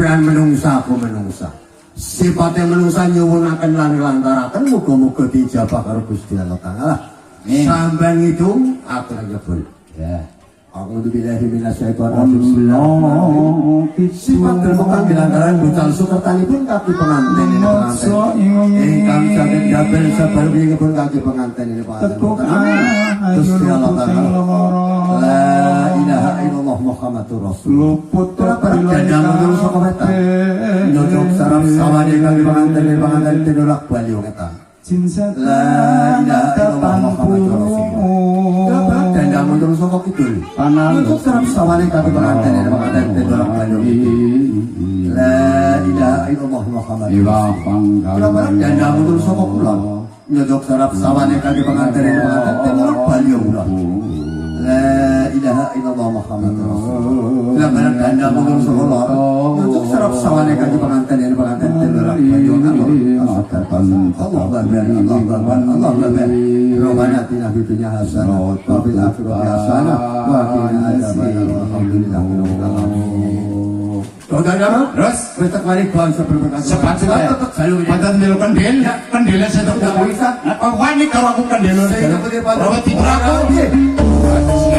Pian menungsa aku menungsa. Sifatnya menungsa nyuwunaken lan lantaraken muga-muga dijabah karo Gusti Allah Taala. Sampeyan itu aku nyebut. Ya. Aku dibilahi minasyaitonir rajim. Bismillahirrahmanirrahim. Sifat ilmu kang dilantaran bucal sukertanipun kaki pengantin ini pengantin. Ingkang saking dapel sabarwi pun kaki pengantin ini pengantin. Gusti Allah Taala. La ilaha illallah Muhammadur Rasulullah. Putra perjalanan menurut saka wetan. Nyocok saraf sawade kaki pengantin ini pengantin tinulak bali wetan. La ilaha illallah Muhammadur Rasulullah. Dan mundur saka kidul. Untuk sarap sawale kaki pengantin ini pengantin tinulak bali. La ilaha illallah Muhammadur Rasulullah. Dan mundur saka kulon. Nyocok sarap sawale kaki pengantin ini pengantin tinulak bali kulon. La ilaha illallah Muhammadur Rasulullah. Lambaran ganda mundur sekolah untuk sarap sawale kaki pengantin ini pengantin tinulak bali Allah Akbar Allah Akbar Allah Akbar Robbana atina fid dunya hasanah wa fil akhirati hasanah wa qina adzabannar alhamdulillah terus besok mari kawan sebelum sepatu ya pantas melu kendel kendele setok tak bisa apa wani kalau aku kendel rawat tidur aku